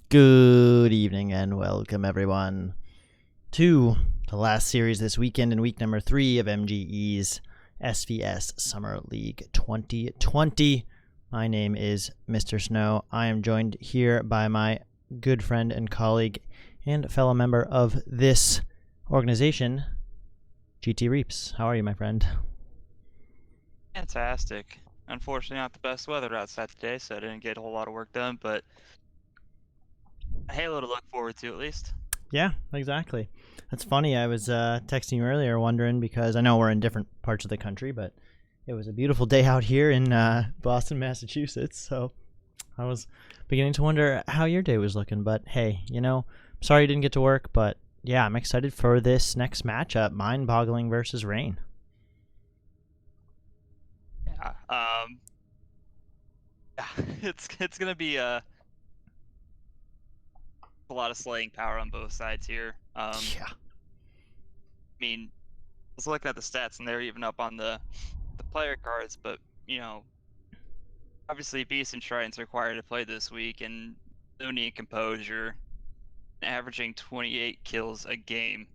Good evening and welcome everyone to the last series this weekend in week number 3 of MGE's SvS Summer League 2020. My name is Mr. Snow. I am joined here by my good friend and colleague and fellow member of this organization, GT Reaps. How are you, my friend? Fantastic. Unfortunately, not the best weather outside today, so I didn't get a whole lot of work done, but a Halo to look forward to at least. Yeah, exactly. That's funny. I was texting you earlier wondering because I know we're in different parts of the country, but it was a beautiful day out here in Boston, Massachusetts. So I was beginning to wonder how your day was looking. But hey, sorry you didn't get to work, but yeah, I'm excited for this next matchup, Mind-Boggling versus Rain. Yeah. It's gonna be a lot of slaying power on both sides here. Yeah. I mean, I was looking at the stats and they're even up on the player cards, but obviously Beast and Shrine's required to play this week, and Looney and Composure averaging 28 kills a game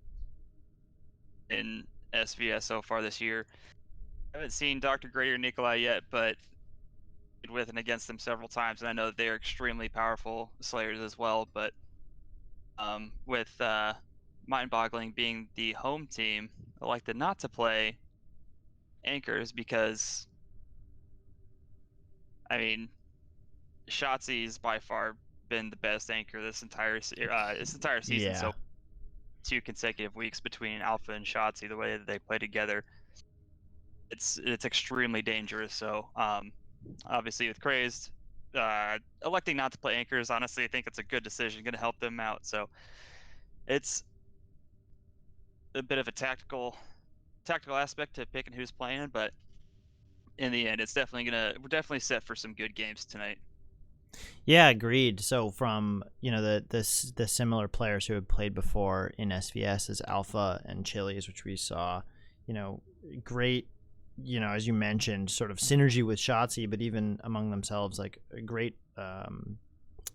in SvS so far this year. I haven't seen Dr. Grady or Nikolai yet, but with and against them several times, and I know they're extremely powerful slayers as well. But with Mind-Boggling being the home team, I elected not to play anchors because, I mean, Shotzi's by far been the best anchor this entire season. Yeah. So 2 consecutive weeks between Alpha and Shotzi, the way that they play together, it's extremely dangerous. So obviously with Crazed, electing not to play anchors, honestly, I think it's a good decision, going to help them out. So it's a bit of a tactical aspect to picking who's playing, but in the end, we're definitely set for some good games tonight. Yeah, agreed. So from the similar players who had played before in SvS as Alpha and Chili's, which we saw, great, as you mentioned, sort of synergy with Shotzi, but even among themselves, like great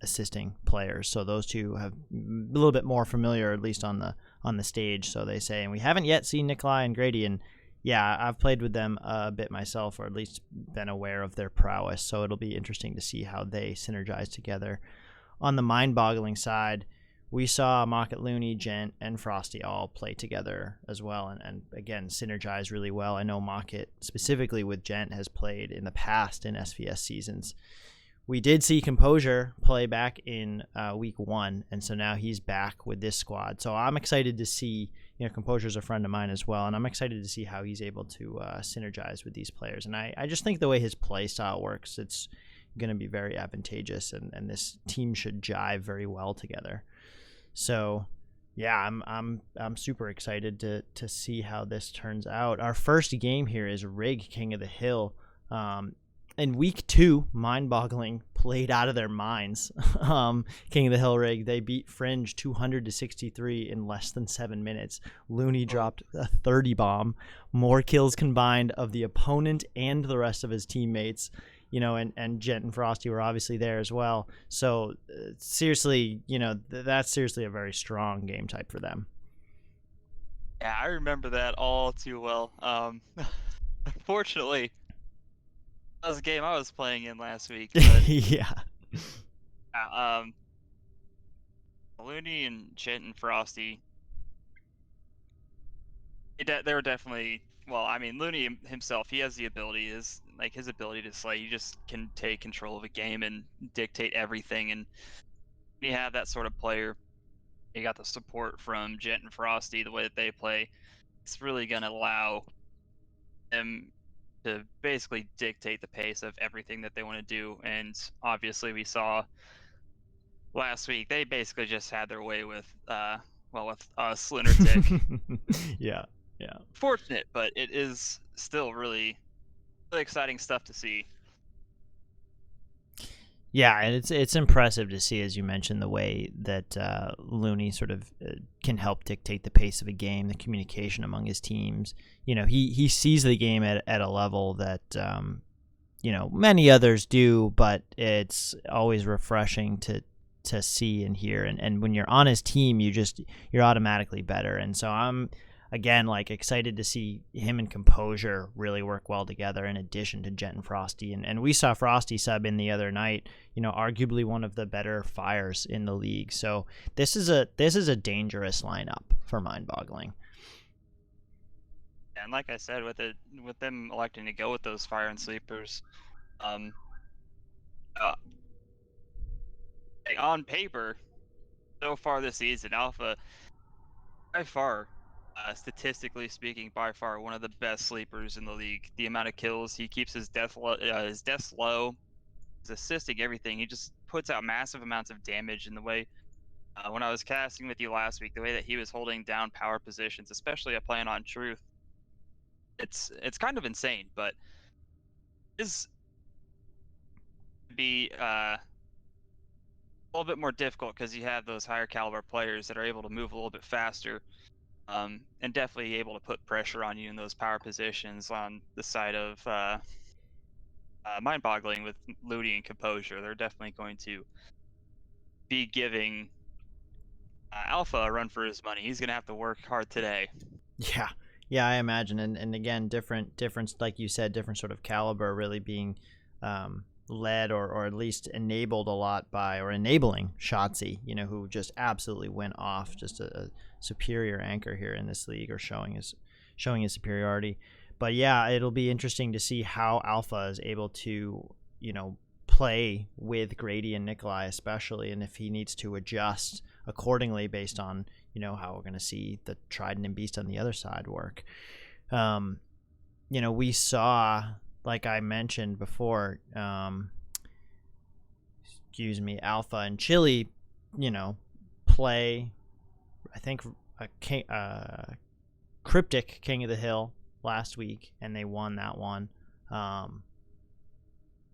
assisting players. So those two have a little bit more familiar, at least on the stage. So they say, and we haven't yet seen Nikolai and Grady, and yeah, I've played with them a bit myself, or at least been aware of their prowess. So it'll be interesting to see how they synergize together. On the Mind-Boggling side, we saw Mocket, Looney, Gent, and Frosty all play together as well, and again, synergize really well. I know Mocket, specifically with Gent, has played in the past in SvS seasons. We did see Composure play back in week 1, and so now he's back with this squad. So I'm excited to see, Composure's a friend of mine as well, and I'm excited to see how he's able to synergize with these players. And I just think the way his play style works, it's going to be very advantageous, and this team should jive very well together. So yeah, I'm super excited to see how this turns out. Our first game here is Rig King of the Hill. In week 2, Mind-Boggling played out of their minds. King of the Hill Rig, they beat Fringe 200-63 in less than 7 minutes. Looney dropped a 30 bomb, more kills combined of the opponent and the rest of his teammates. And Gent and Frosty were obviously there as well. So seriously, that's seriously a very strong game type for them. Yeah, I remember that all too well. Unfortunately, that was a game I was playing in last week. But Yeah. Looney and Gent and Frosty, they were definitely, well, I mean, Looney himself, he has the ability, his ability to slay. You just can take control of a game and dictate everything. And when you have that sort of player, you got the support from Gent and Frosty, the way that they play, it's really going to allow them to basically dictate the pace of everything that they want to do. And obviously we saw last week, they basically just had their way with us, Lunartic. Yeah. Fortunate, but it is still really, really exciting stuff to see. Yeah, and it's impressive to see, as you mentioned, the way that Looney sort of can help dictate the pace of a game, the communication among his teams. He sees the game at a level that many others do, but it's always refreshing to to see and hear. And when you're on his team, you're automatically better. And so I'm, again, like, excited to see him and Composure really work well together in addition to Jet and Frosty. And we saw Frosty sub in the other night, arguably one of the better fires in the league. So this is a dangerous lineup for Mind-Boggling. And like I said, with them electing to go with those fire and sleepers, on paper, so far this season, Alpha, by far, statistically speaking, by far one of the best sleepers in the league. The amount of kills he keeps, his deaths low, his assisting, everything. He just puts out massive amounts of damage in the way. When I was casting with you last week, the way that he was holding down power positions, especially at playing on Truth, it's kind of insane. But is be a little bit more difficult because you have those higher caliber players that are able to move a little bit faster, and definitely able to put pressure on you in those power positions. On the side of Mind-Boggling with Ludi and Composure, they're definitely going to be giving Alpha a run for his money. He's going to have to work hard today. Yeah, I imagine. And again, different, like you said, different sort of caliber really being led or at least enabled a lot by, or enabling Shotzi, who just absolutely went off, just a superior anchor here in this league, or showing his superiority. But yeah, it'll be interesting to see how Alpha is able to, play with Grady and Nikolai especially, and if he needs to adjust accordingly based on, how we're going to see the Trident and Beast on the other side work. We saw, like I mentioned before, Alpha and Chili, play, I think, a Cryptic King of the Hill last week, and they won that one.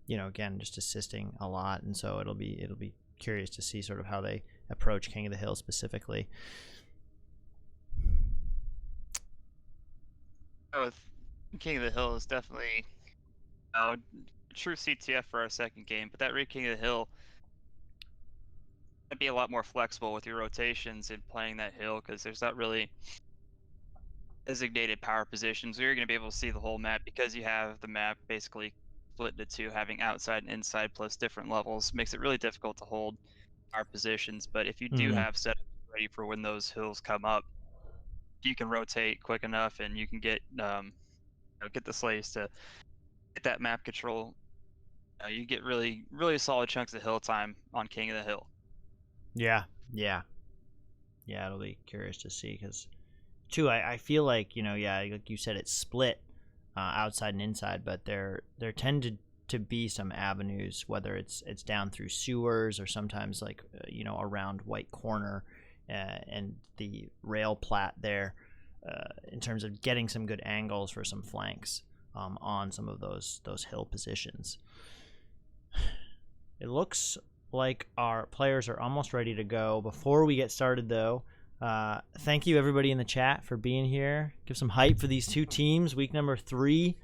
Again, just assisting a lot, and so it'll be curious to see sort of how they approach King of the Hill specifically. With King of the Hill is definitely true CTF for our second game, but that Raid King of the Hill might be a lot more flexible with your rotations in playing that hill, because there's not really designated power positions where you're going to be able to see the whole map, because you have the map basically split into two, having outside and inside plus different levels. Makes it really difficult to hold power positions. But if you do have setups ready for when those hills come up, you can rotate quick enough, and you can get get the slaves to get that map control. You get really solid chunks of hill time on King of the Hill. Yeah, it'll be curious to see, because too, I feel like, like you said, it's split outside and inside, but there tend to be some avenues, whether it's down through sewers, or sometimes like around White Corner and the rail plat there, in terms of getting some good angles for some flanks on some of those hill positions. It looks like our players are almost ready to go. Before we get started, though, thank you everybody in the chat for being here. Give some hype for these two teams. Week number 3,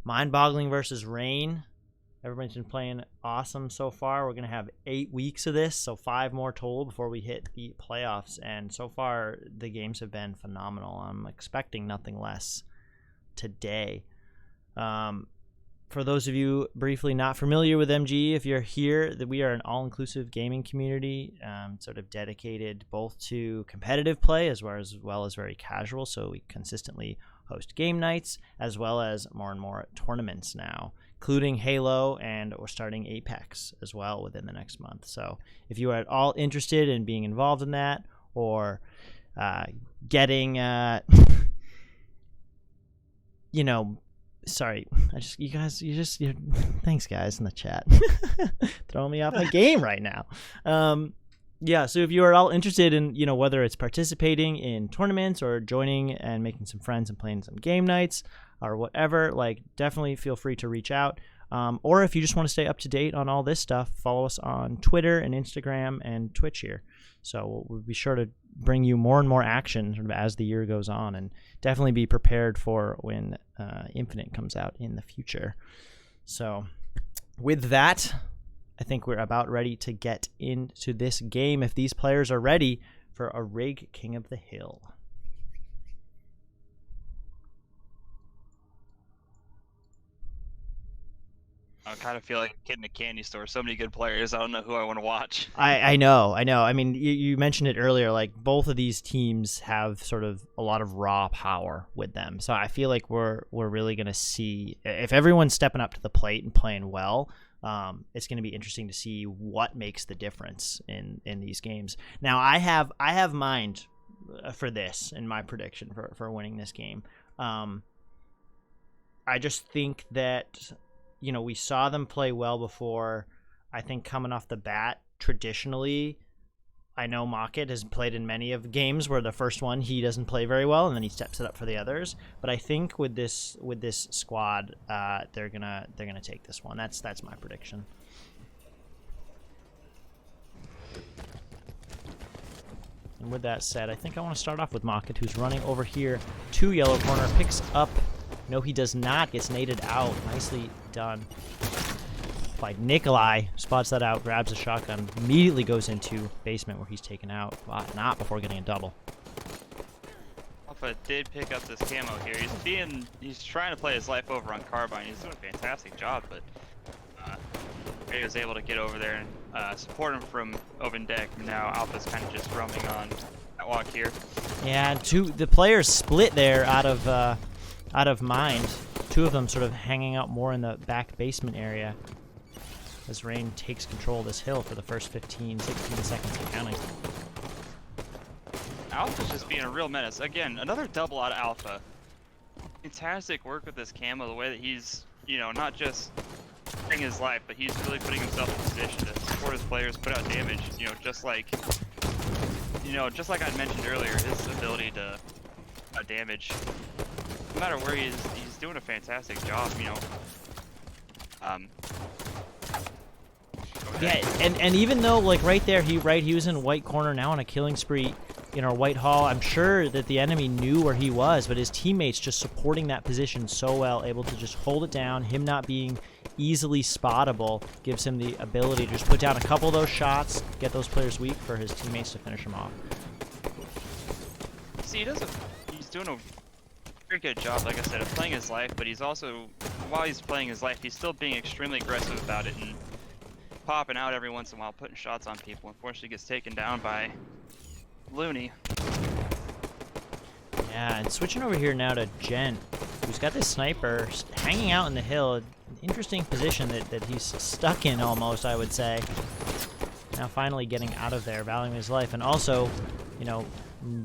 Mind-Boggling versus Rain. Everybody's been playing awesome so far. We're going to have 8 weeks of this, so 5 more total before we hit the playoffs. And so far, the games have been phenomenal. I'm expecting nothing less today. For those of you briefly not familiar with MG, if you're here, that we are an all-inclusive gaming community, sort of dedicated both to competitive play as well as very casual. So we consistently host game nights, as well as more and more tournaments now, including Halo, and we're starting Apex as well within the next month. So if you are at all interested in being involved in that, or getting, sorry, thanks guys in the chat. Throwing me off my game right now. So if you are all interested in, whether it's participating in tournaments or joining and making some friends and playing some game nights or whatever, like, definitely feel free to reach out. Or if you just want to stay up to date on all this stuff, follow us on Twitter and Instagram and Twitch here. So we'll be sure to bring you more and more action sort of as the year goes on, and definitely be prepared for when Infinite comes out in the future. So with that, I think we're about ready to get into this game if these players are ready for a Rig King of the Hill. I kind of feel like a kid in a candy store. So many good players. I don't know who I want to watch. I know. I mean, you mentioned it earlier. Like, both of these teams have sort of a lot of raw power with them. So I feel like we're really going to see, if everyone's stepping up to the plate and playing well, it's going to be interesting to see what makes the difference in these games. Now, I have mind for this in my prediction for winning this game. I just think that, you know, we saw them play well before. I think coming off the bat, traditionally, I know Mockett has played in many of games where the first one he doesn't play very well, and then he steps it up for the others. But I think with this squad, they're gonna take this one. That's my prediction. And with that said, I think I want to start off with Mockett, who's running over here to yellow corner, picks up. No, he does not. Gets naded out. Nicely done by Nikolai. Spots that out, grabs a shotgun, immediately goes into basement where he's taken out. Not before getting a double. Alpha did pick up this camo here. He's trying to play his life over on Carbine. He's doing a fantastic job, but he was able to get over there and support him from open deck. Now Alpha's kind of just roaming on that walk here. Yeah, the players split there out of mind. Two of them sort of hanging out more in the back basement area as Rain takes control of this hill for the first 15, 16 seconds of counting. Alpha's just being a real menace. Again, another double out of Alpha. Fantastic work with this camo, the way that he's, you know, not just putting his life, but he's really putting himself in position to support his players, put out damage, you know, just like I mentioned earlier, his ability to damage. No matter where he is, he's doing a fantastic job, you know. Yeah, and even though, like, right there, he was in white corner now on a killing spree, you know, White Hall. I'm sure that the enemy knew where he was, but his teammates just supporting that position so well, able to just hold it down. Him not being easily spottable gives him the ability to just put down a couple of those shots, get those players weak for his teammates to finish him off. See, he's doing a very good job, like I said, of playing his life, but he's also, while he's playing his life, he's still being extremely aggressive about it and popping out every once in a while, putting shots on people. Unfortunately, gets taken down by Looney. Yeah, and switching over here now to Gent, who's got this sniper hanging out in the hill. An interesting position that he's stuck in almost, I would say. Now finally getting out of there, valuing his life, and also, you know,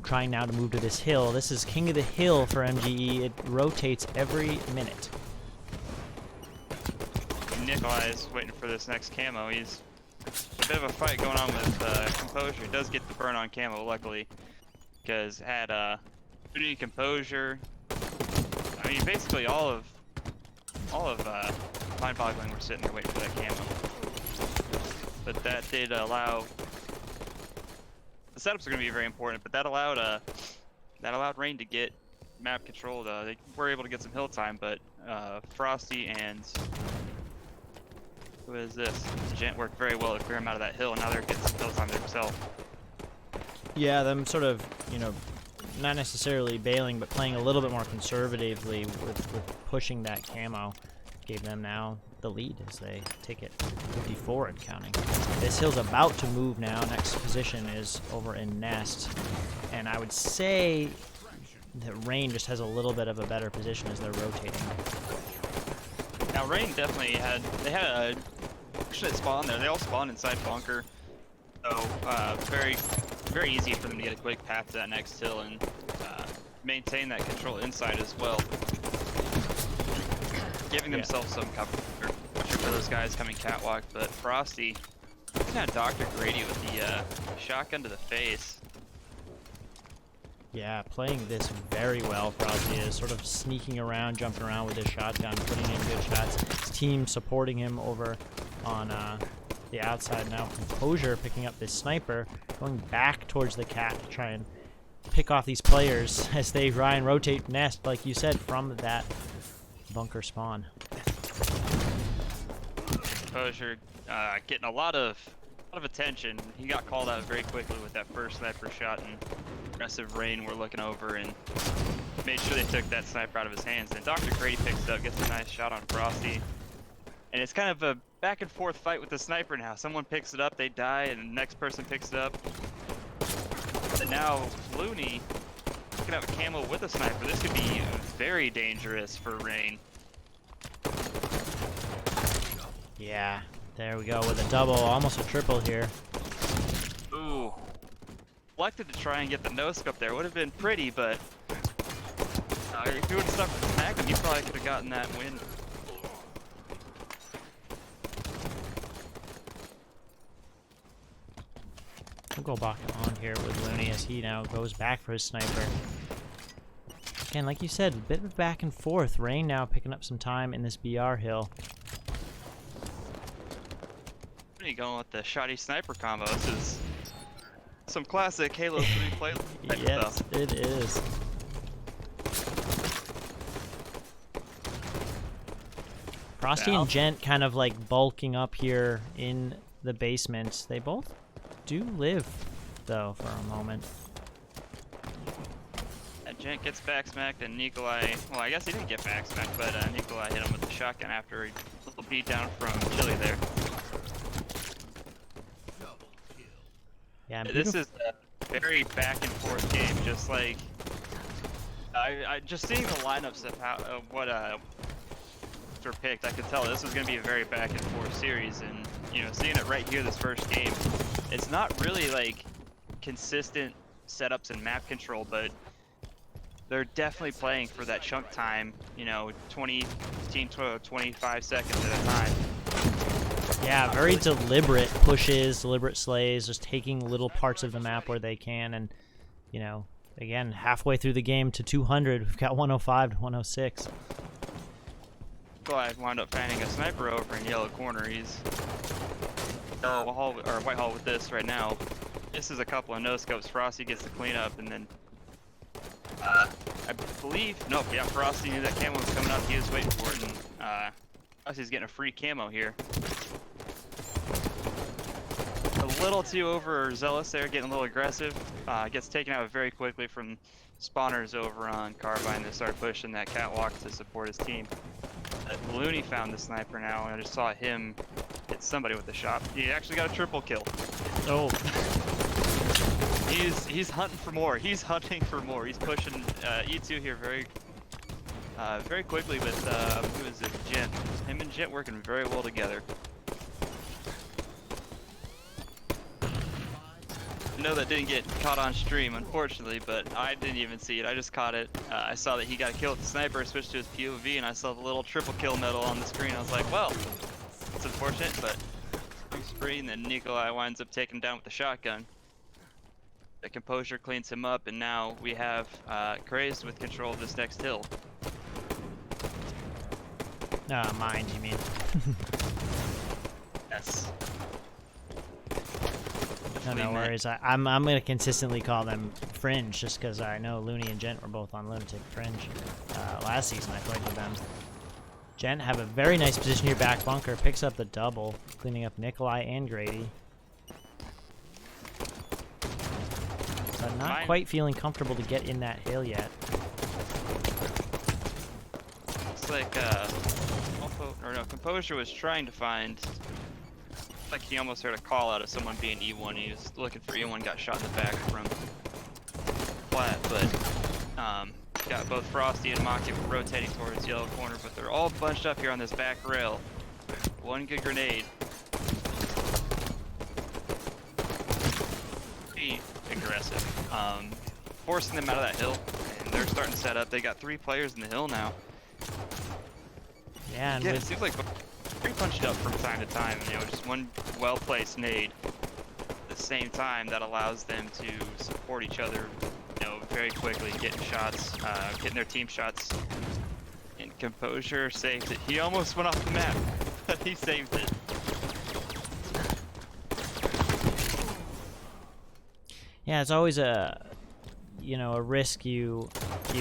trying now to move to this hill. This is King of the Hill for MGE. It rotates every minute. Nikolai is waiting for this next camo. He's a bit of a fight going on with Composure. He does get the burn on camo, luckily, because had Unity, Composure. I mean, basically all of Mind-Boggling were sitting there waiting for that camo. But that did allow. The setups are going to be very important, but that allowed Rain to get map control. They were able to get some hill time, but Frosty and who is this? Gent worked very well to clear him out of that hill, and now they're getting some hill time themselves. Yeah, them sort of, you know, not necessarily bailing, but playing a little bit more conservatively with pushing that camo. Gave them now the lead as they take it 54 and counting. This hill's about to move now. Next position is over in Nest. And I would say that Rain just has a little bit of a better position as they're rotating. Now Rain definitely had a fortunate spawn there. They all spawned inside bunker. So very, very easy for them to get a quick path to that next hill and maintain that control inside as well. Giving themselves some cover for those guys coming catwalk, but Frosty kind of Dr. Grady with the shotgun to the face. Yeah, playing this very well. Frosty is sort of sneaking around, jumping around with his shotgun, putting in good shots. His team supporting him over on the outside now. Composure picking up this sniper, going back towards the cat to try and pick off these players as they try and rotate Nest, like you said, from that bunker spawn. Composure getting a lot of attention. He got called out very quickly with that first sniper shot, and aggressive Rain were looking over and made sure they took that sniper out of his hands. And Dr. Grady picks it up, gets a nice shot on Frosty. And it's kind of a back and forth fight with the sniper now. Someone picks it up, they die, and the next person picks it up. And now Looney picking up a camo with a sniper. This could be very dangerous for Rain. Yeah, there we go with a double, almost a triple here. Ooh. Elected to try and get the no-scope there. Would have been pretty, but if he would have stuck with the smack him, he probably could have gotten that win. We'll go back on here with Looney as he now goes back for his sniper. Again, like you said, a bit of back and forth. Rain now picking up some time in this BR hill. Going with the shoddy sniper combo. This is some classic Halo 3 play type yes, stuff. It is. Frosty and Gent kind of like bulking up here in the basement. They both do live, though, for a moment. Gent gets back smacked, and Nikolai, well, I guess he didn't get back smacked, but Nikolai hit him with the shotgun after a little beat down from Chili there. Yeah, this is a very back and forth game, just like I just seeing the lineups of how what were picked, I could tell this was going to be a very back and forth series. And you know, seeing it right here this first game, it's not really like consistent setups and map control, but they're definitely playing for that chunk time, you know, 15 to 25 seconds at a time. Yeah, very deliberate pushes, deliberate slays, just taking little parts of the map where they can. And, you know, again, halfway through the game to 200, we've got 105 to 106. I wound up finding a sniper over in yellow corner. He's White Hall with this right now. This is a couple of no-scopes. Frosty gets the cleanup, and then I believe, nope, yeah, Frosty knew that camo was coming up. He was waiting for it, and Frosty's getting a free camo here. A little too overzealous there, getting a little aggressive. Gets taken out very quickly from spawners over on Carbine. They start pushing that catwalk to support his team. Looney found the sniper now, and I just saw him hit somebody with the shot. He actually got a triple kill. Oh. He's hunting for more. He's hunting for more. He's pushing E2 here very quickly with who is it? Gent. Him and Gent working very well together. I know that didn't get caught on stream, unfortunately, but I didn't even see it. I just caught it. I saw that he got a kill with the sniper, switched to his POV, and I saw the little triple kill medal on the screen. I was like, well, it's unfortunate, but spree, and then Nikolai winds up taking him down with the shotgun. The composure cleans him up, and now we have Crazed with control of this next hill. Mind, you mean? Yes. No worries. I'm going to consistently call them Fringe, just because I know Looney and Gent were both on Lunatic Fringe. Last season I played with them. Gent have a very nice position here, back bunker, picks up the double, cleaning up Nikolai and Grady. But not quite feeling comfortable to get in that hill yet. Looks like Composure was trying to find. Like he almost heard a call out of someone being E1. He was looking for E1, got shot in the back from flat, but got both Frosty and Maki rotating towards yellow corner, but they're all bunched up here on this back rail. One good grenade. Pretty aggressive. Forcing them out of that hill, and they're starting to set up. They got 3 players in the hill now. Yeah, and it seems like pretty punched up from time to time, you know, just one well-placed nade at the same time that allows them to support each other, you know, very quickly, getting shots, getting their team shots. And Composure saved it. He almost went off the map, but he saved it. Yeah, it's always a, you know, a risk you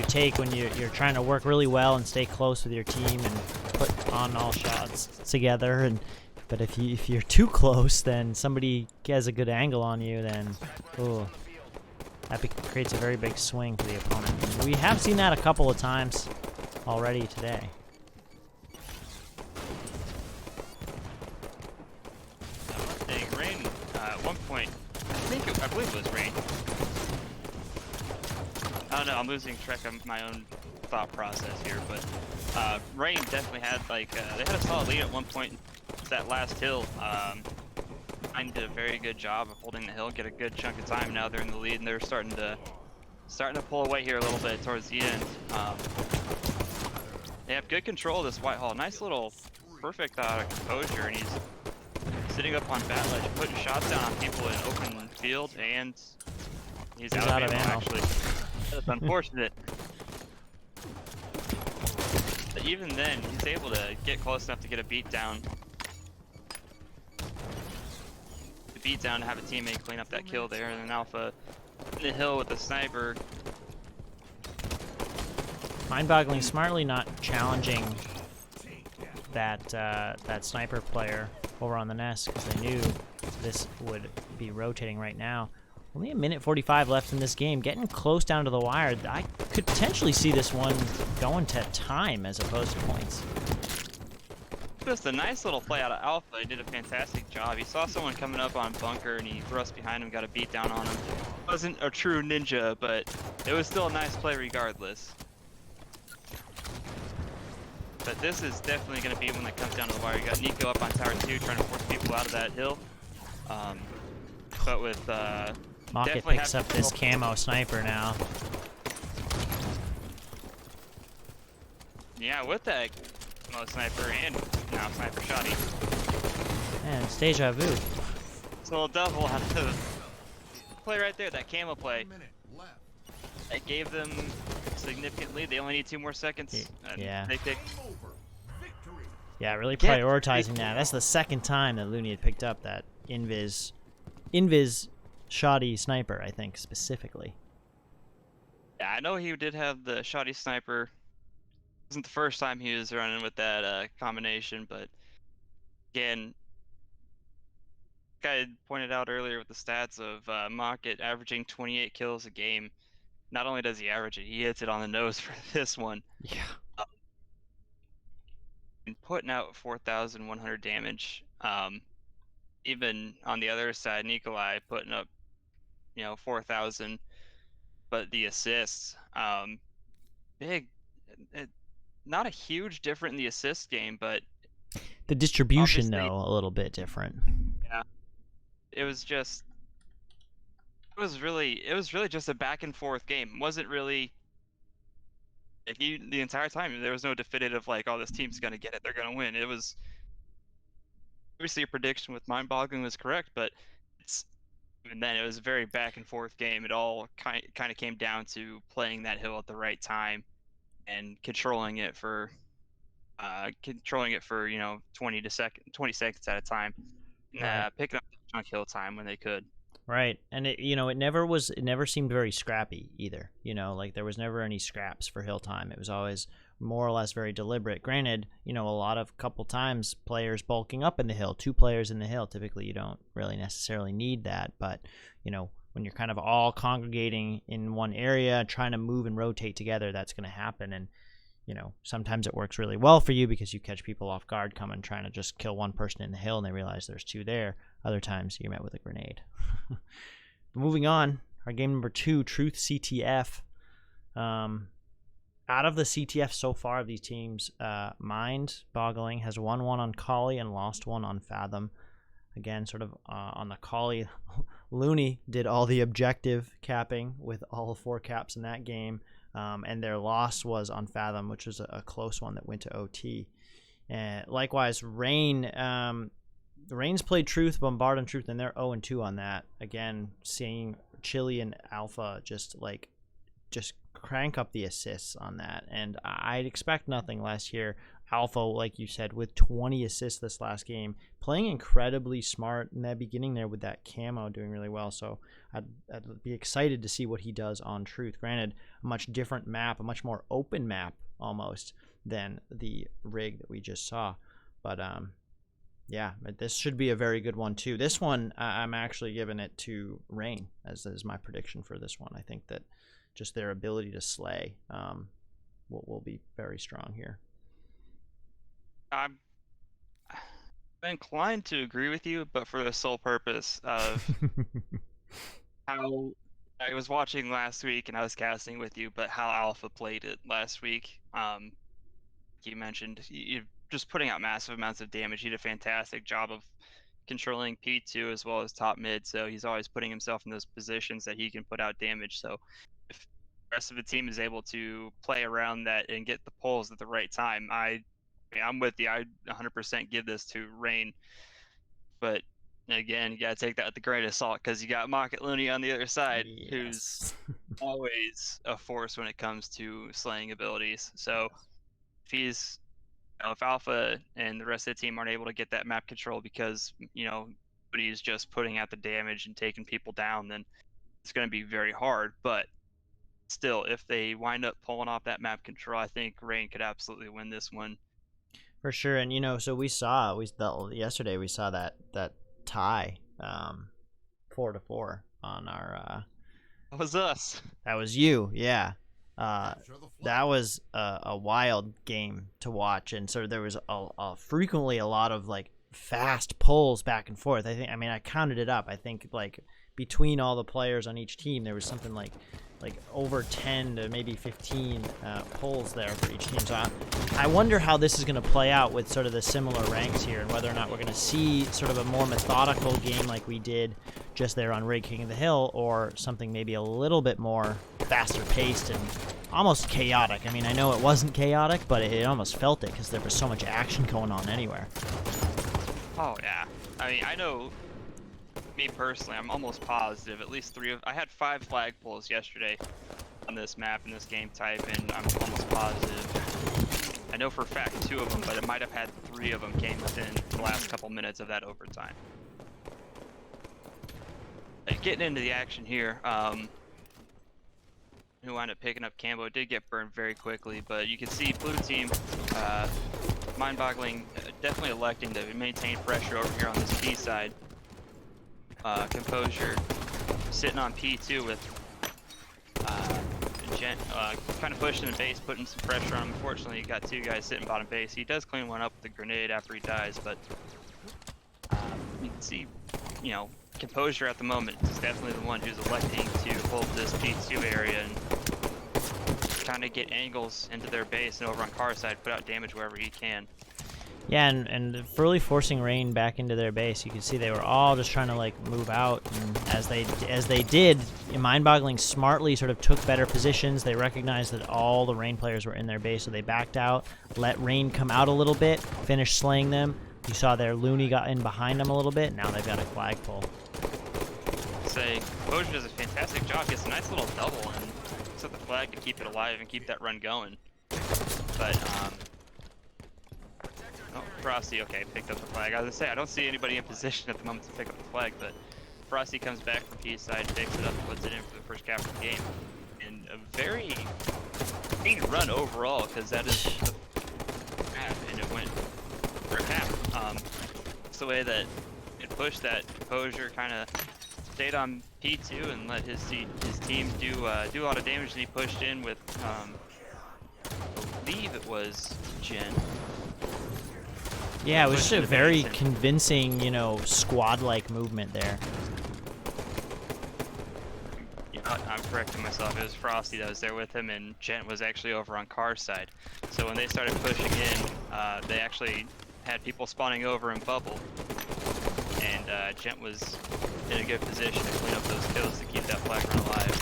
take when you're trying to work really well and stay close with your team and put on all shots together. And But if you're too close, then somebody has a good angle on you, then ooh, that creates a very big swing for the opponent. And we have seen that a couple of times already today. Rain, at one point, I believe it was Rain. I don't know, I'm losing track of my own thought process here, but Rain definitely had like, they had a solid lead at one point. That last hill, I did a very good job of holding the hill, get a good chunk of time. Now they're in the lead and they're starting to pull away here a little bit towards the end. They have good control of this Whitehall. Nice little perfect composure, and he's sitting up on bat ledge, putting shots down on people in open field, and he's out of ammo actually. That's unfortunate. But even then, he's able to get close enough to get a beat down. Beat down to have a teammate clean up that kill there, and then Alpha in the hill with the sniper. Mind-boggling, smartly not challenging that that sniper player over on the nest because they knew this would be rotating right now. Only a minute 45 left in this game, getting close down to the wire. I could potentially see this one going to time as opposed to points. Just a nice little play out of Alpha. He did a fantastic job. He saw someone coming up on bunker and he thrust behind him, got a beat down on him. Wasn't a true ninja, but it was still a nice play regardless. But this is definitely going to be one that comes down to the wire. You got Nico up on tower 2 trying to force people out of that hill. But with Mocket picks up this camo sniper now. Yeah, with that camo sniper and now sniper shotty. And it's deja vu. So double out of the play right there, that camo play. That gave them significant lead. They only need 2 more seconds. Yeah. They pick. Yeah, really prioritizing that. That's the second time that Looney had picked up that invis shoddy sniper, I think, specifically. Yeah, I know he did have the shoddy sniper. It wasn't the first time he was running with that combination, but again, like I had pointed out earlier with the stats of Mocket averaging 28 kills a game. Not only does he average it, he hits it on the nose for this one. Yeah. And putting out 4,100 damage. Even on the other side, Nikolai putting up, 4,000. But the assists, big. Not a huge difference in the assist game, but the distribution though a little bit different. Yeah. It was really just a back and forth game. It wasn't really the entire time there was no definitive like, oh, this team's gonna get it, they're gonna win. It was obviously a prediction with Mind-Boggling was correct, but even then it was a very back and forth game. It all kind of came down to playing that hill at the right time and controlling it for 20 seconds at a time. Right. Picking up chunk hill time when they could. Right, and it never seemed very scrappy either. Like there was never any scraps for hill time. It was always more or less very deliberate. Granted, a couple times players bulking up in the hill, 2 players in the hill. Typically, you don't really necessarily need that, but when you're kind of all congregating in one area, trying to move and rotate together, that's going to happen. And sometimes it works really well for you because you catch people off guard coming, trying to just kill one person in the hill and they realize there's 2 there. Other times you're met with a grenade. Moving on, our game number 2, Truth CTF. Out of the CTF so far of these teams, Mind-Boggling has won 1 on Kali and lost 1 on Fathom. Again, sort of on the Kali, Looney did all the objective capping with all 4 caps in that game. And their loss was on Fathom, which was a close one that went to OT. Likewise, Rain's played Truth, Bombard on Truth, and they're 0-2 on that. Again, seeing Chili and Alpha just crank up the assists on that. And I'd expect nothing less here. Alpha, like you said, with 20 assists this last game, playing incredibly smart in that beginning there with that camo, doing really well. So I'd be excited to see what he does on Truth. Granted, a much different map, a much more open map almost than the rig that we just saw. But Yeah, but this should be a very good one too. This one, I'm actually giving it to Rain as my prediction for this one. I think that just their ability to slay will be very strong here. I'm inclined to agree with you, but for the sole purpose of how I was watching last week and I was casting with you, but how Alpha played it last week. You mentioned you just putting out massive amounts of damage. He did a fantastic job of controlling P2 as well as top mid, so he's always putting himself in those positions that he can put out damage. So if the rest of the team is able to play around that and get the pulls at the right time, I'm with you. I 100% give this to Rain. But again, you gotta take that with a grain of salt because you got Mocket Looney on the other side, who's Yes. always a force when it comes to slaying abilities. So if he's, if Alpha and the rest of the team aren't able to get that map control because he's just putting out the damage and taking people down, then it's going to be very hard. But still, if they wind up pulling off that map control, I think Rain could absolutely win this one. For sure. And so yesterday we saw that tie 4-4 on our That was us. that was you, yeah. That was a wild game to watch, and so there was frequently a lot of like fast pulls back and forth. I counted it up. I think like between all the players on each team, there was something like over 10 to maybe 15 pulls there for each team. So I wonder how this is going to play out with sort of the similar ranks here, and whether or not we're going to see sort of a more methodical game like we did just there on Raid King of the Hill, or something maybe a little bit more faster paced and almost chaotic. I mean, I know it wasn't chaotic, but it almost felt it because there was so much action going on anywhere. Oh yeah. I mean, I know, me personally, I'm almost positive at least I had 5 flag pulls yesterday on this map in this game type, and I'm almost positive. I know for a fact 2 of them, but it might have had 3 of them came within the last couple minutes of that overtime. Getting into the action here, who wound up picking up Cambo did get burned very quickly, but you can see blue team, MINDZ definitely electing to maintain pressure over here on this B side. Composure sitting on P2 with Gent kind of pushing the base, putting some pressure on him. Unfortunately, you got 2 guys sitting bottom base. He does clean one up with a grenade after he dies, but you can see, Composure at the moment is definitely the one who's electing to hold this P2 area and kind of get angles into their base, and over on Car side put out damage wherever he can. Yeah, and really forcing Rain back into their base. You can see they were all just trying to like move out, and as they did, MINDZ smartly sort of took better positions. They recognized that all the Rain players were in their base, so they backed out, let Rain come out a little bit, finish slaying them. You saw their Looney got in behind them a little bit. Now they've got a flagpole. Composure does a fantastic job. Gets a nice little double and set the flag to keep it alive and keep that run going. But Frosty, okay, picked up the flag. I was gonna say, I don't see anybody in position at the moment to pick up the flag, but Frosty comes back from P side, picks it up, and puts it in for the first cap of the game. And a very clean run overall, because that is the map, and it went for a half. It's the way that it pushed that. Composure kind of stayed on P2 and let his team do a lot of damage, and he pushed in with, I believe it was Jen. Yeah, it was just a very convincing, squad-like movement there. Yeah, I'm correcting myself. It was Frosty that was there with him, and Gent was actually over on Car's side. So when they started pushing in, they actually had people spawning over in Bubble, and Gent was in a good position to clean up those kills to keep that flag run alive.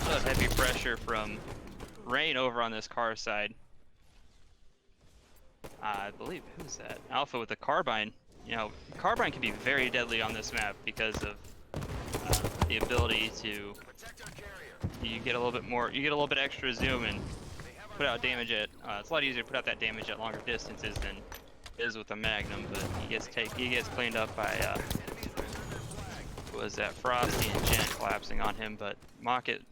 So heavy pressure from Rain over on this Car side. I believe, who's that? Alpha with the carbine. Carbine can be very deadly on this map because of the ability to, you get a little bit extra zoom and put out damage at, it's a lot easier to put out that damage at longer distances than it is with a Magnum, but he gets cleaned up by, was that Frosty and Jen collapsing on him, but Mocket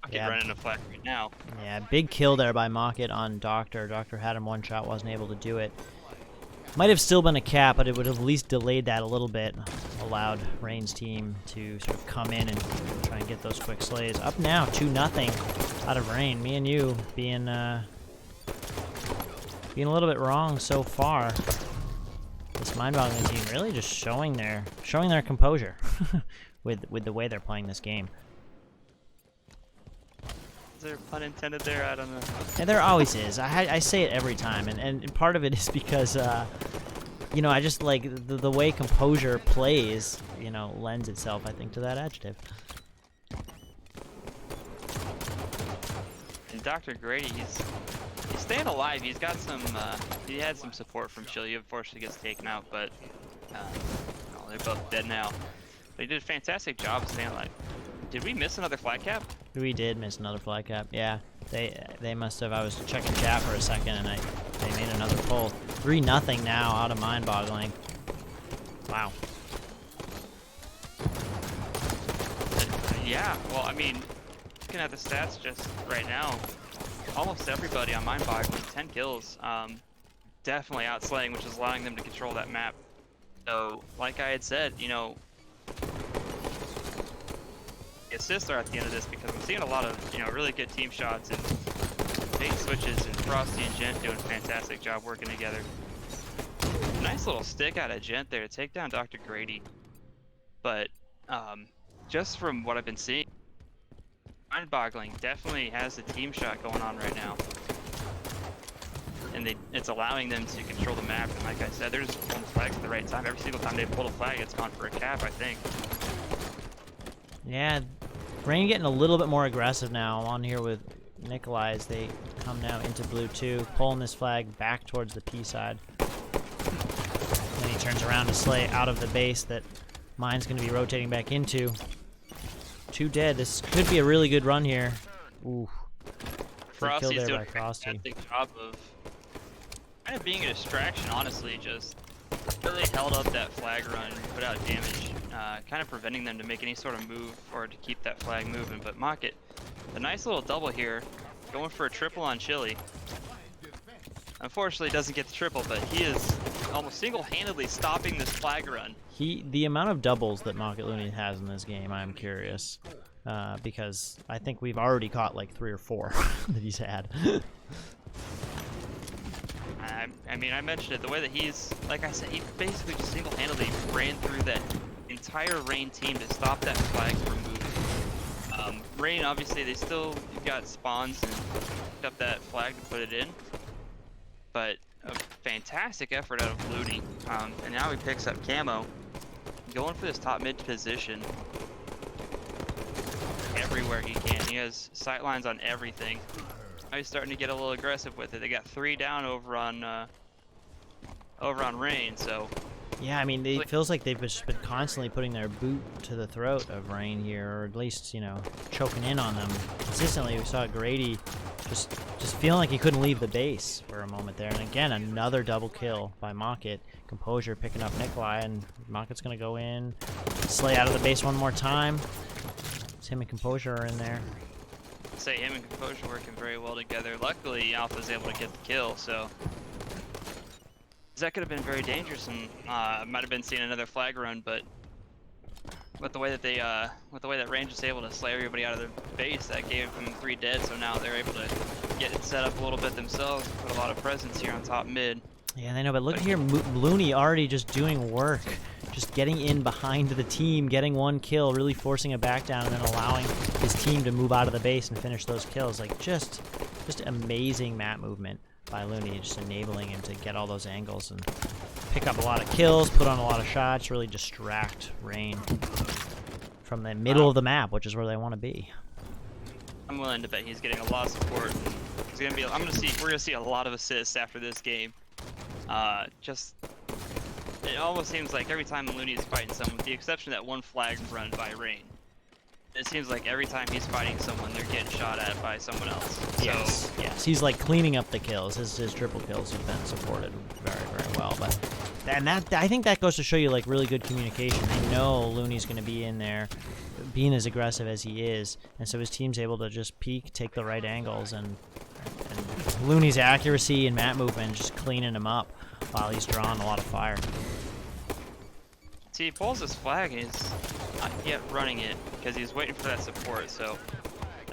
I could run in a flag right now. Yeah, big kill there by Mocket on Doctor. Doctor had him one shot, wasn't able to do it. Might have still been a cap, but it would have at least delayed that a little bit. Allowed Rain's team to sort of come in and try and get those quick slays. Up now, 2-0 out of Rain. Me and you being a little bit wrong so far. This mind-boggling team really just showing their composure with the way they're playing this game. Is there pun intended there? I don't know. Yeah, there always is. I say it every time, and part of it is because, you know, I just like the way composure plays, you know, lends itself, I think, to that adjective. And Dr. Grady, he's staying alive. He's got some, he had some support from Chile. Unfortunately gets taken out, but, well, they're both dead now. But he did a fantastic job of staying alive. Did we miss another flag cap? We did miss another flag cap. Yeah, they must have. I was checking chat for a second, and they made another pull. 3-0 now out of mind-boggling. Wow. Yeah. Well, I mean, looking at the stats just right now, almost everybody on mind-boggling, 10 kills. Definitely outslaying, which is allowing them to control that map. So, like I had said, you know, assists are at the end of this because I'm seeing a lot of, you know, really good team shots and bait switches, and Frosty and Gent doing a fantastic job working together. Nice little stick out of Gent there to take down Dr. Grady. But just from what I've been seeing, mind-boggling definitely has a team shot going on right now. And it's allowing them to control the map, and like I said, they're just pulling flags at the right time. Every single time they pull a flag, it's gone for a cap, I think. Yeah, Rain getting a little bit more aggressive now. I'm on here with Nikolai as they come now into blue 2, pulling this flag back towards the P side. Then he turns around to slay out of the base that Mine's going to be rotating back into. 2 dead. This could be a really good run here. Ooh. Frosty's doing a fantastic job of kind of being a distraction, honestly. Just really held up that flag run, put out damage, kind of preventing them to make any sort of move or to keep that flag moving. But Mocket, a nice little double here, going for a triple on Chili. Unfortunately, doesn't get the triple, but he is almost single-handedly stopping this flag run. The amount of doubles that Mocket Looney has in this game, I'm curious, because I think we've already caught like 3 or 4 that he's had. I mean, I mentioned it, the way that he's, like I said, he basically just single-handedly ran through that entire Rain team to stop that flag from moving. Rain, obviously, they still got spawns and picked up that flag to put it in, but a fantastic effort out of Looney. And now he picks up camo, going for this top mid position everywhere he can. He has sight lines on everything. Now he's starting to get a little aggressive with it. They got 3 down over on Rain, so yeah, I mean, it feels like they've just been constantly putting their boot to the throat of Rain here, or at least, you know, choking in on them consistently. We saw Grady just feeling like he couldn't leave the base for a moment there. And again, another double kill by Mocket. Composure picking up Nikolai, and Mocket's gonna go in, slay out of the base one more time. It's him and Composure are in there. I'd say him and Composure working very well together. Luckily, Alpha's able to get the kill, so that could have been very dangerous, and might have been seeing another flag run. But with the way that Range is able to slay everybody out of their base, that gave them 3 dead. So now they're able to get it set up a little bit themselves, put a lot of presence here on top mid. Yeah, they know, but look here, Looney already just doing work, just getting in behind the team, getting 1 kill, really forcing a back down, and then allowing his team to move out of the base and finish those kills. Like just amazing map movement by Looney, just enabling him to get all those angles and pick up a lot of kills, put on a lot of shots, really distract Rain from the middle of the map, which is where they want to be. I'm willing to bet he's getting a lot of support. He's gonna be. We're gonna see a lot of assists after this game. It almost seems like every time Looney is fighting someone, with the exception of that 1 flag run by Rain, it seems like every time he's fighting someone, they're getting shot at by someone else. Yes, so, yes, he's like cleaning up the kills. His triple kills have been supported very, very well. But that I think that goes to show you like really good communication. They know Looney's going to be in there, being as aggressive as he is, and so his team's able to just peek, take the right angles, and Looney's accuracy and map movement just cleaning him up while he's drawing a lot of fire. See, he pulls his flag and he's not yet running it because he's waiting for that support. So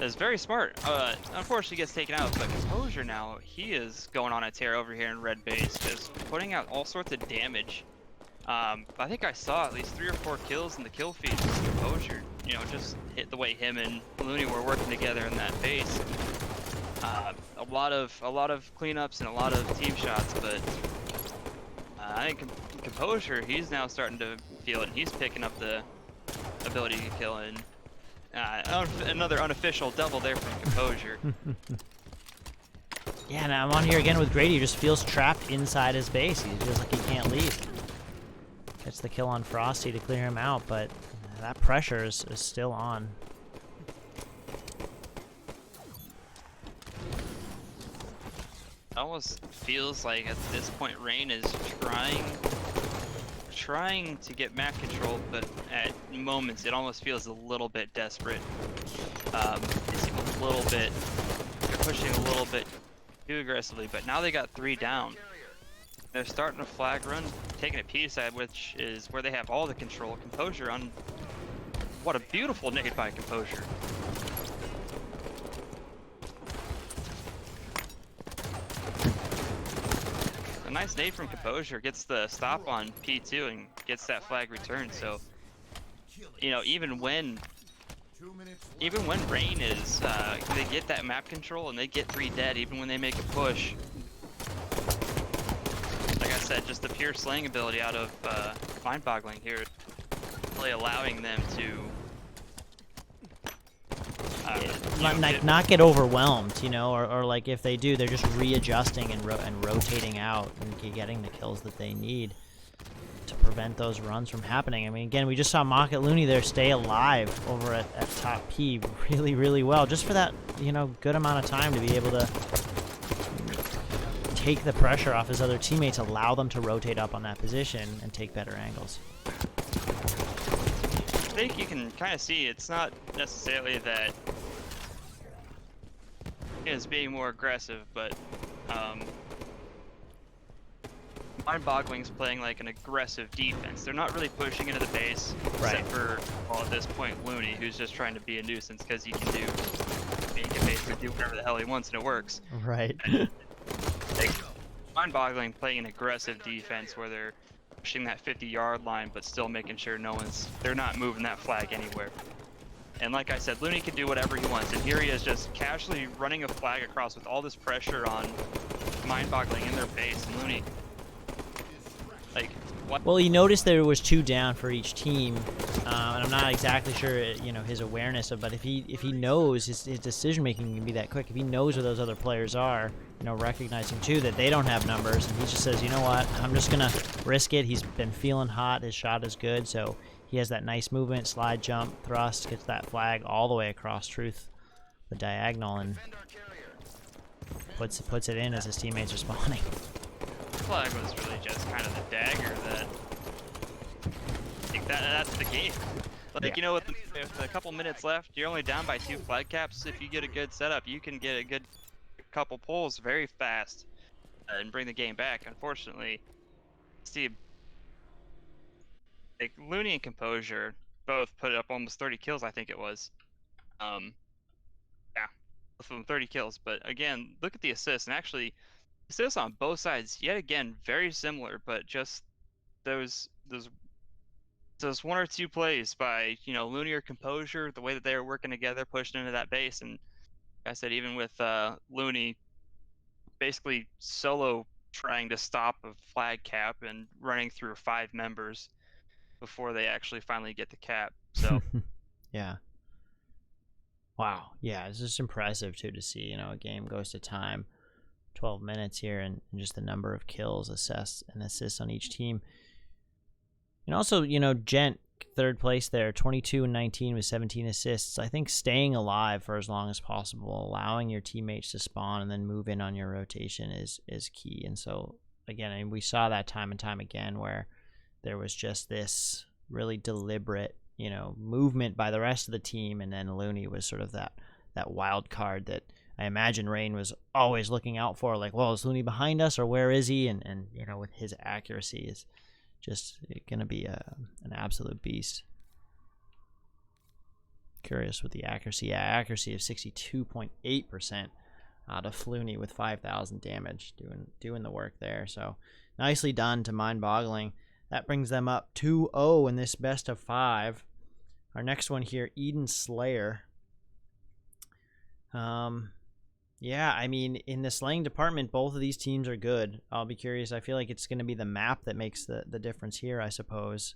it's very smart. Unfortunately, he gets taken out, but Composure now, he is going on a tear over here in red base, just putting out all sorts of damage. I think I saw at least 3 or 4 kills in the kill feed with Composure. You know, just hit the way him and Looney were working together in that base. A lot of cleanups and a lot of team shots, but I think Composure, he's now starting to feel it. He's picking up the ability to kill, and another unofficial double there from Composure. Yeah, now I'm on here again with Grady, who just feels trapped inside his base. He feels like he can't leave. Gets the kill on Frosty to clear him out, but that pressure is still on. It almost feels like at this point Rain is trying to get map control, but at moments it almost feels a little bit desperate. It seems a little bit, they're pushing a little bit too aggressively, but now they got 3 down. They're starting a flag run, taking a P side, which is where they have all the control. Composure on, what a beautiful nade by Composure. A nice nade from Composure gets the stop on P2 and gets that flag returned. So, you know, even when Rain is, they get that map control and they get 3 dead, even when they make a push. Like I said, just the pure slaying ability out of mind-boggling here, really allowing them to not get overwhelmed, you know, or like if they do, they're just readjusting and rotating out and getting the kills that they need to prevent those runs from happening. I mean, again, we just saw Mocket Looney there stay alive over at top P really, really well, just for that, you know, good amount of time to be able to take the pressure off his other teammates, allow them to rotate up on that position and take better angles. I think you can kind of see it's not necessarily that is being more aggressive, but Mind-Boggling's playing like an aggressive defense. They're not really pushing into the base, except for, well, at this point, Looney, who's just trying to be a nuisance because he can basically do whatever the hell he wants and it works. Right. Like, Mind-Boggling playing an aggressive defense where they're pushing that 50-yard line, but still making sure they're not moving that flag anywhere. And like I said, Looney can do whatever he wants, and here he is just casually running a flag across with all this pressure on Mind-Boggling in their base, and Looney, like, what? Well, he noticed there was 2 down for each team, and I'm not exactly sure, you know, his awareness of, but if he knows his decision making can be that quick, if he knows where those other players are, you know, recognizing too that they don't have numbers, and he just says, you know what, I'm just gonna risk it. He's been feeling hot, his shot is good, so he has that nice movement, slide, jump, thrust, gets that flag all the way across Truth, the diagonal, and puts it in as his teammates are spawning. Flag was really just kind of the dagger that, I think that's the game. Like, yeah. You know, with a couple minutes left, you're only down by 2 flag caps. If you get a good setup, you can get a good couple pulls very fast and bring the game back. Unfortunately, Steve, like, Looney and Composure both put up almost 30 kills, I think it was. Yeah, both of them 30 kills. But again, look at the assists, and actually, assists on both sides, yet again, very similar, but just those 1 or 2 plays by, you know, Looney or Composure, the way that they were working together, pushing into that base, and like I said, even with Looney basically solo trying to stop a flag cap and running through 5 members before they actually finally get the cap. So yeah. Wow. Yeah, it's just impressive too to see, you know, a game goes to time. 12 minutes here, and just the number of kills, assists on each team. And also, you know, Gent, 3rd place there, 22 and 19 with 17 assists. I think staying alive for as long as possible, allowing your teammates to spawn and then move in on your rotation is key. And so again, and we saw that time and time again where there was just this really deliberate, you know, movement by the rest of the team, and then Looney was sort of that wild card that I imagine Rain was always looking out for, like, well, is Looney behind us or where is he? And you know, with his accuracy is just going to be an absolute beast. Curious with the accuracy. Yeah, accuracy of 62.8% out of Flooney with 5,000 damage, doing the work there. So nicely done to Mind-Boggling. That brings them up 2-0 in this best of 5. Our next one here, Eden Slayer. Yeah, I mean, in the slaying department, both of these teams are good. I'll be curious. I feel like it's going to be the map that makes the difference here, I suppose.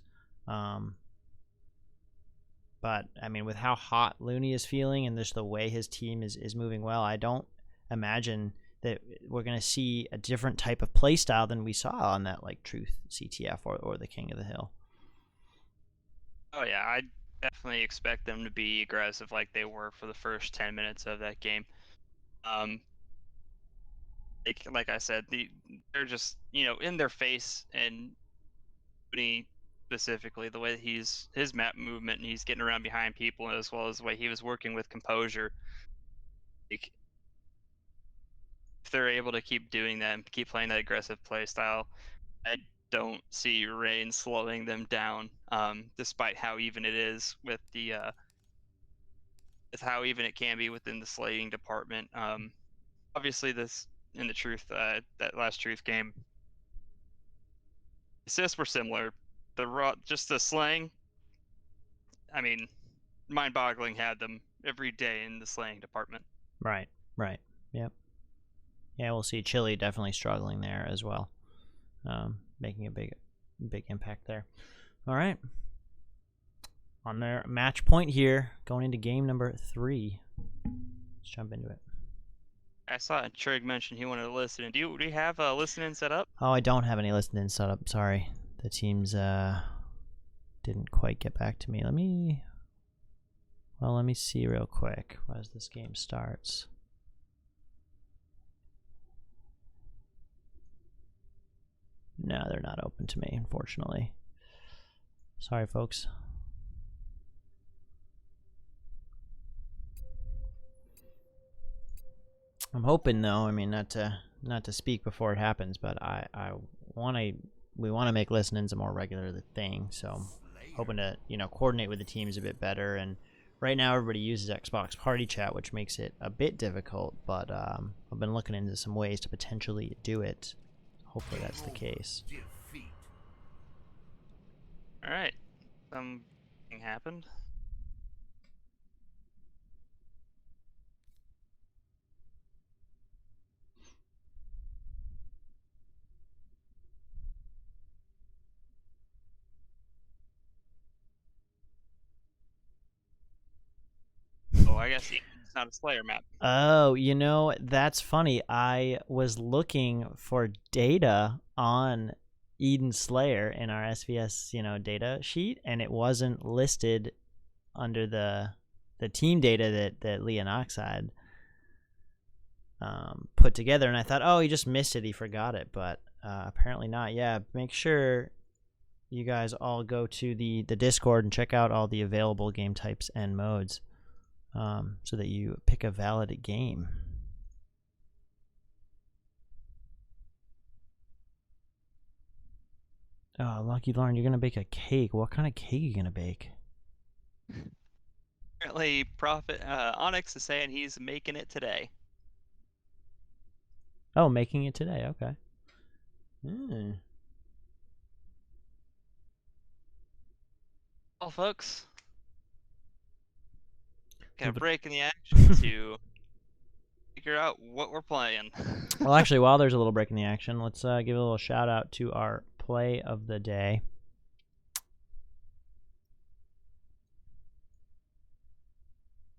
But, I mean, with how hot Looney is feeling and just the way his team is moving well, I don't imagine that we're going to see a different type of play style than we saw on that, like, Truth CTF or the King of the Hill. Oh, yeah, I definitely expect them to be aggressive like they were for the first 10 minutes of that game. Like I said, they're just, you know, in their face, and specifically the way that his map movement and he's getting around behind people, as well as the way he was working with composure. Like, if they're able to keep doing that and keep playing that aggressive play style, I don't see Rain slowing them down, despite how even it is with the with how even it can be within the slaying department. Obviously, this in the Truth, that last Truth game, assists were similar. Just the slaying, I mean, Mind-Boggling had them every day in the slaying department. Right. Yep. Yeah, we'll see Chili definitely struggling there as well, making a big impact there. All right. On their match point here, going into game number 3. Let's jump into it. I saw Trig mention he wanted to listen. Do you have a listening set up? Oh, I don't have any listening set up. Sorry. The teams didn't quite get back to me. Let me see real quick as this game starts. No, they're not open to me, unfortunately. Sorry, folks. I'm hoping, though, I mean, not to speak before it happens, but we want to make listenings a more regular thing, so hoping to, you know, coordinate with the teams a bit better. And right now everybody uses Xbox Party Chat, which makes it a bit difficult, but I've been looking into some ways to potentially do it. Hopefully that's the case. All right, something happened. Oh, I guess it's not a Slayer map. Oh, you know, that's funny. I was looking for data on Eden Slayer in our SvS, you know, data sheet, and it wasn't listed under the team data that Leonox had put together. And I thought, oh, he just missed it. He forgot it, but apparently not. Yeah, make sure you guys all go to the Discord and check out all the available game types and modes, so that you pick a valid game. Oh, Lucky Lauren, you're going to bake a cake. What kind of cake are you going to bake? Apparently, Onyx is saying he's making it today. Oh, making it today. Okay. Mm. Well, folks, got a break in the action to figure out what we're playing. Well, actually, while there's a little break in the action, let's give a little shout out to our play of the day.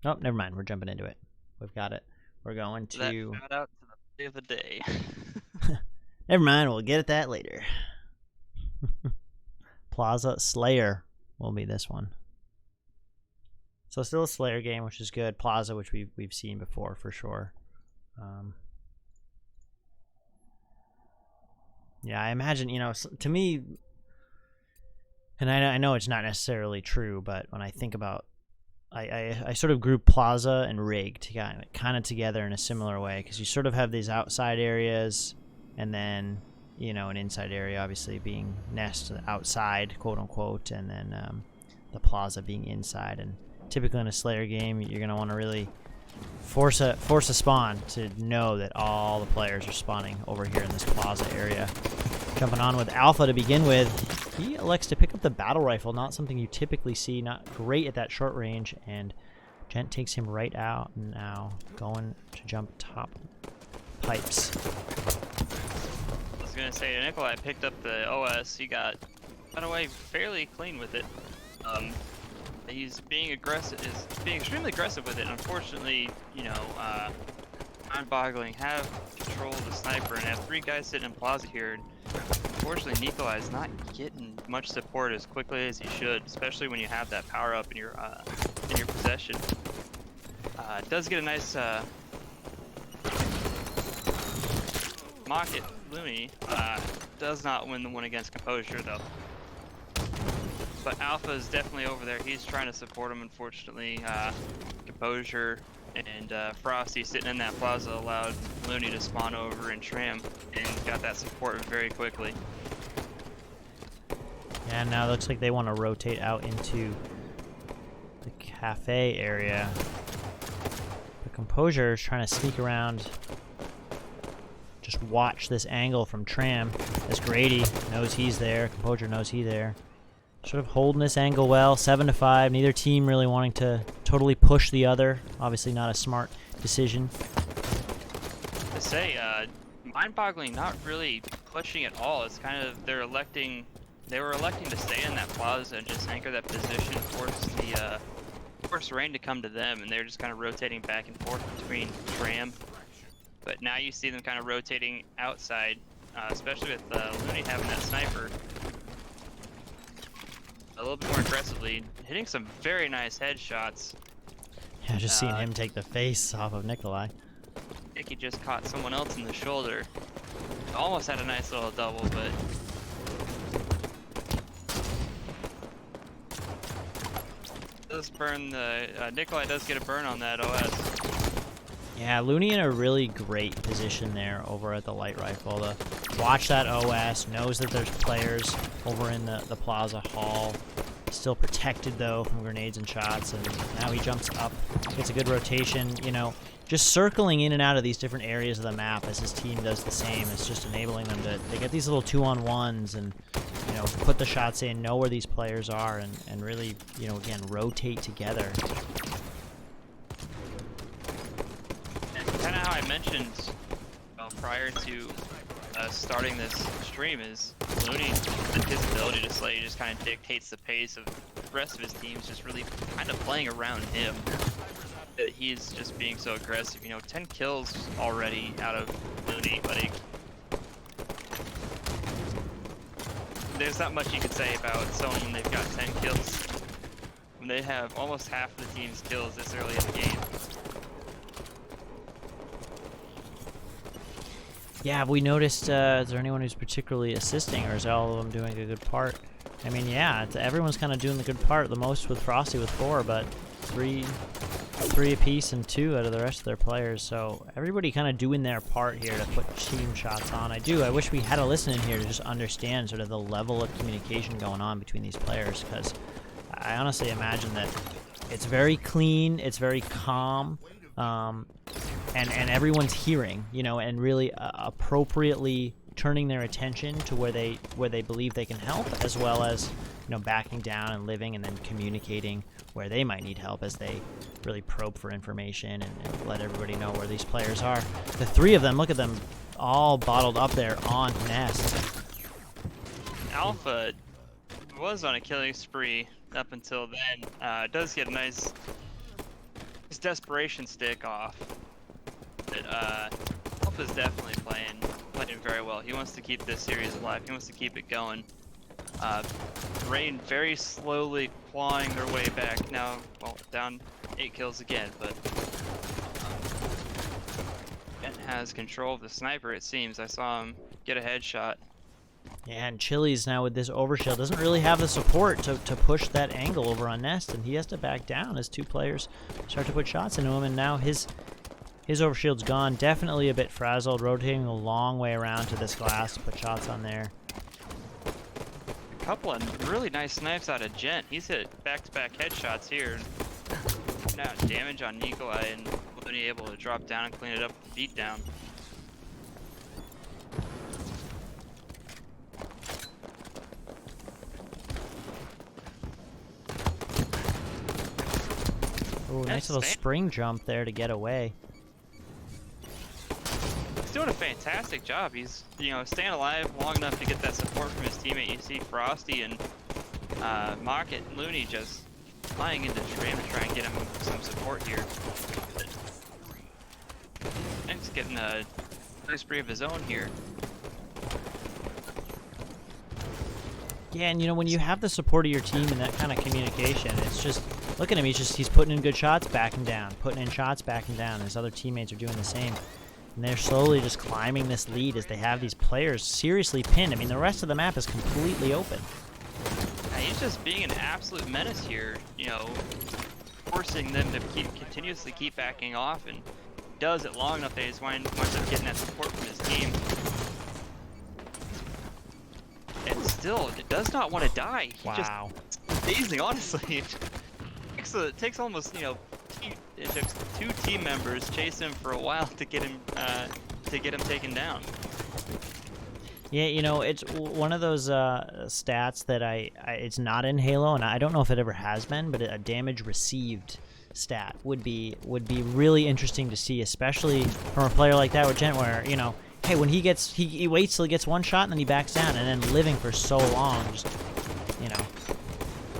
Oh, never mind. We're jumping into it. We've got it. We're going to... Shout out to the play of the day. Never mind. We'll get at that later. Plaza Slayer will be this one. So still a Slayer game, which is good. Plaza, which we've seen before for sure. Yeah, I imagine, to me, and I know it's not necessarily true, but when I think about, I sort of group Plaza and Rig kind of together in a similar way, because you sort of have these outside areas, and then, an inside area, obviously being Nest outside, quote unquote, and then the Plaza being inside. And typically in a Slayer game, you're going to want to really force a spawn to know that all the players are spawning over here in this Plaza area. Jumping on with Alpha to begin with. He elects to pick up the battle rifle, not something you typically see, not great at that short range, and Gent takes him right out, and now going to jump top pipes. I was gonna say, Nikolai picked up the OS. He got away fairly clean with it. He's being extremely aggressive with it. Unfortunately, Mind-Boggling have control of the sniper and have 3 guys sitting in Plaza here. Unfortunately, Nikolai is not getting much support as quickly as he should, especially when you have that power up in your possession. Does get a nice mock it. Looney does not win the one against Composure though. But Alpha is definitely over there. He's trying to support him. Unfortunately, Composure and Frosty sitting in that Plaza allowed Looney to spawn over and tram and got that support very quickly. And now it looks like they want to rotate out into the cafe area. The Composure is trying to sneak around. Just watch this angle from Tram as Grady knows he's there. Composure knows he's there. Sort of holding this angle well, 7-5. Neither team really wanting to totally push the other. Obviously not a smart decision. To say, Mind-Boggling not really pushing at all. It's kind of they were electing to stay in that Plaza and just anchor that position, force Rain to come to them, and they're just kind of rotating back and forth between Tram. But now you see them kind of rotating outside, especially with Looney having that sniper. A little bit more aggressively, hitting some very nice headshots. Yeah, just seeing him take the face off of Nikolai. I think he just caught someone else in the shoulder. Almost had a nice little double, but... does burn the... Nikolai does get a burn on that OS. Yeah, Looney in a really great position there over at the light rifle. To watch that OS, knows that there's players over in the Plaza Hall. Still protected, though, from grenades and shots, and now he jumps up. Gets a good rotation, just circling in and out of these different areas of the map as his team does the same. It's just enabling them to get these little 2-on-1s and, put the shots in, know where these players are, and really, again, rotate together. Kind of how I mentioned prior to starting this stream is Looney, his ability to slay just kind of dictates the pace of the rest of his teams, just really kind of playing around him. He's just being so aggressive. 10 kills already out of Looney, but there's not much you could say about someone when they've got 10 kills. When they have almost half of the team's kills this early in the game. Yeah, have we noticed, is there anyone who's particularly assisting, or is all of them doing a good part? I mean, yeah, everyone's kind of doing the good part, the most with Frosty with 4, but three apiece and 2 out of the rest of their players, so everybody kind of doing their part here to put team shots on. I wish we had a listen in here to just understand sort of the level of communication going on between these players, because I honestly imagine that it's very clean, it's very calm, and everyone's hearing, and really appropriately turning their attention to where they believe they can help, as well as backing down and living, and then communicating where they might need help as they really probe for information and let everybody know where these players are. The 3 of them, look at them, all bottled up there on Nest. Alpha was on a killing spree up until then. Does get a nice desperation stick off. But Alpha's definitely playing very well. He wants to keep this series alive. He wants to keep it going. Rain very slowly clawing their way back. Now, well, down 8 kills again, but Ben has control of the sniper, it seems. I saw him get a headshot Yeah, and Chili's now with this overshield doesn't really have the support to push that angle over on Nest, and he has to back down as 2 players start to put shots into him, and now his overshield's gone. Definitely a bit frazzled, rotating a long way around to this glass to put shots on there. A couple of really nice snipes out of Gent. He's hit back-to-back headshots here. Now damage on Nikolai, and Looney able to drop down and clean it up with the beatdown. Ooh, nice little spring jump there to get away. He's doing a fantastic job. He's, staying alive long enough to get that support from his teammate. You see Frosty and Mocket and Looney just flying into Tram to try and get him some support here. And he's getting a nice spree of his own here. Yeah, and when you have the support of your team and that kind of communication, it's just, look at him, he's putting in good shots, backing down, putting in shots, backing down. His other teammates are doing the same. And they're slowly just climbing this lead as they have these players seriously pinned. I mean, the rest of the map is completely open. Yeah, he's just being an absolute menace here, forcing them to continuously keep backing off, and does it long enough that he's winds up getting that support from his team. And still, it does not want to die. Wow. Just amazing, honestly. It takes almost, it took 2 team members chase him for a while to get him taken down. Yeah, it's one of those stats that it's not in Halo, and I don't know if it ever has been, but a damage received stat would be really interesting to see, especially from a player like that with Gent, where hey, when he waits till he gets 1 shot and then he backs down, and then living for so long, just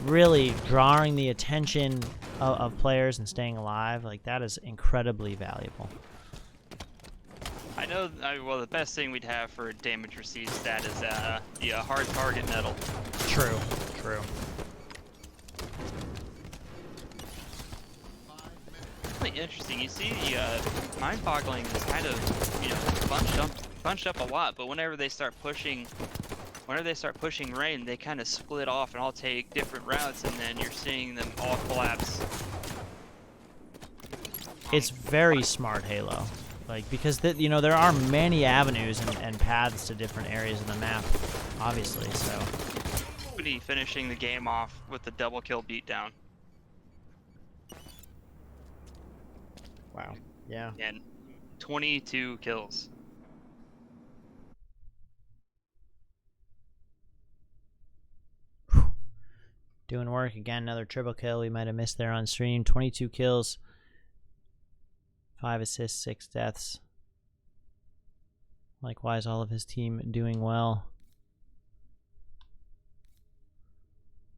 really drawing the attention of players and staying alive. Like, that is incredibly valuable. I know. Well, the best thing we'd have for damage received stat is the hard target medal. True. Really interesting. You see the mind-boggling is kind of bunched up a lot, but whenever they start pushing Rain, they kind of split off and all take different routes, and then you're seeing them all collapse. It's very smart, Halo. Like, because there are many avenues and paths to different areas of the map, obviously. So, finishing the game off with the double kill beatdown. Wow. Yeah. And 22 kills. Doing work again. Another triple kill we might have missed there on stream. 22 kills, 5 assists, 6 deaths. Likewise, all of his team doing well.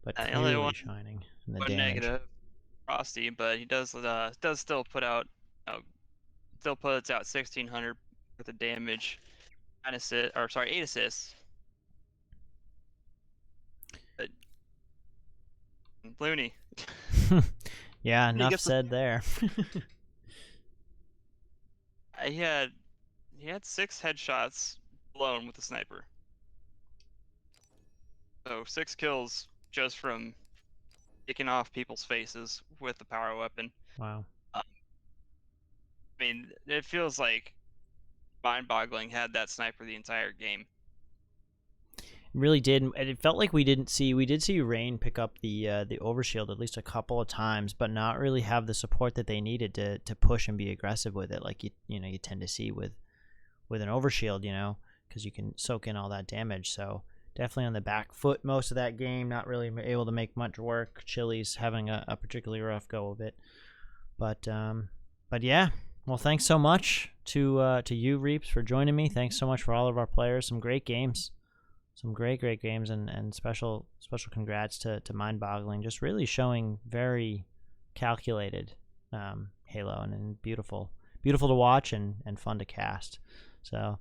But clearly shining in the damage. Negative, Frosty, but he does still put out 1,600 worth of damage, 8 assists. But Looney. Yeah, enough said there. He had 6 headshots blown with the sniper. So 6 kills just from taking off people's faces with the power weapon. Wow. I mean, it feels like mind-boggling had that sniper the entire game. It really did. And it felt like we did see Rain pick up the overshield at least a couple of times, but not really have the support that they needed to push and be aggressive with it, like you tend to see with an overshield, because you can soak in all that damage. So definitely on the back foot most of that game, not really able to make much work. Chili's having a particularly rough go of it, but yeah. Well, thanks so much to you, Reaps, for joining me. Thanks so much for all of our players. Some great games. Some great games, and special congrats to Mind-Boggling. Just really showing very calculated Halo, and beautiful to watch and fun to cast. So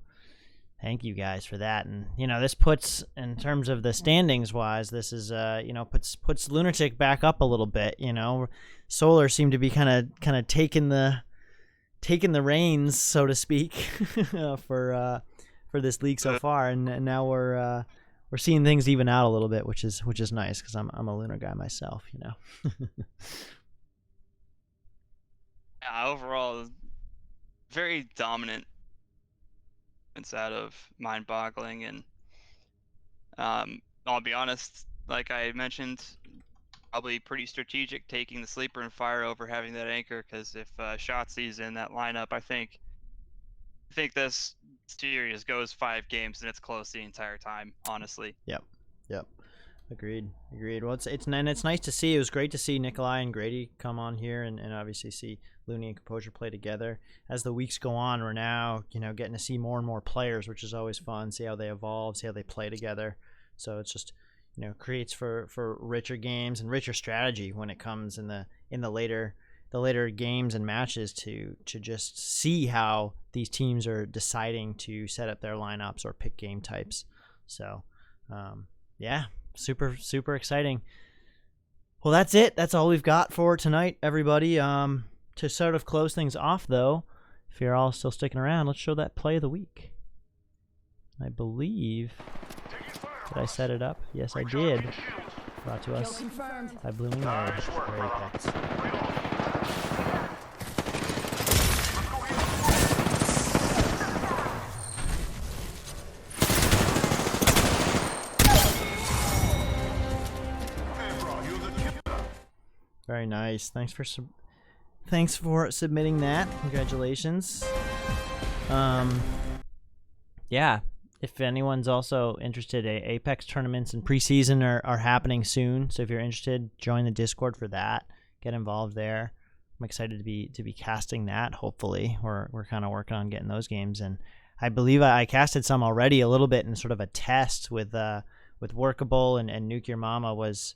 thank you guys for that. And this puts, in terms of the standings wise, this is puts Lunartic back up a little bit. Solar seemed to be kind of taking the reins, so to speak, for this league so far, and now we're we're seeing things even out a little bit, which is nice because I'm a Lunar guy myself, you know. Yeah, overall, very dominant inside of mind-boggling, and I'll be honest, like I mentioned, probably pretty strategic taking the sleeper and fire over having that anchor, because if Shotzi's in that lineup, I think this series goes 5 games and it's close the entire time, honestly. Yep. Agreed. Well, it's nice to see. It was great to see Nikolai and Grady come on here, and obviously see Looney and Composure play together. As the weeks go on, we're now, you know, getting to see more and more players, which is always fun. See how they evolve, see how they play together. So it's just, you know, creates for richer games and richer strategy when it comes in the later games and matches to just see how these teams are deciding to set up their lineups or pick game types. So yeah, super exciting. Well, that's it. That's all we've got for tonight, everybody. To sort of close things off, though, if you're all still sticking around, let's show that play of the week. I believe, did I set it up? Yes, I did. Brought to us by Blooming Road for Apex. Very nice. Thanks for submitting that. Congratulations. Yeah. If anyone's also interested, Apex tournaments and preseason are happening soon. So if you're interested, join the Discord for that. Get involved there. I'm excited to be casting that. Hopefully, we're kind of working on getting those games, and I believe I casted some already a little bit in sort of a test with Workable and Nuclear Mama was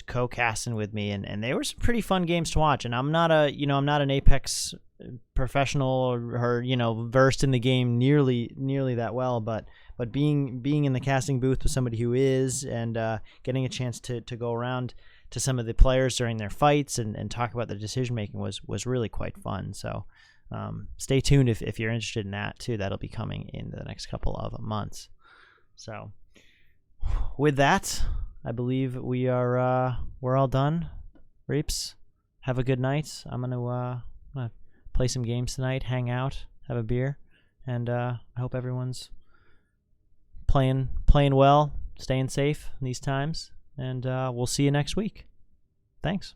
co-casting with me, and they were some pretty fun games to watch. And I'm not an Apex professional or you know, versed in the game nearly that well, but being in the casting booth with somebody who is, and getting a chance to go around to some of the players during their fights and talk about their decision making was really quite fun. So stay tuned if you're interested in that too. That'll be coming in the next couple of months. So with that, I believe we're all done. Reaps, have a good night. I'm gonna play some games tonight, hang out, have a beer, and I hope everyone's playing well, staying safe in these times, and we'll see you next week. Thanks.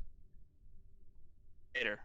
Later.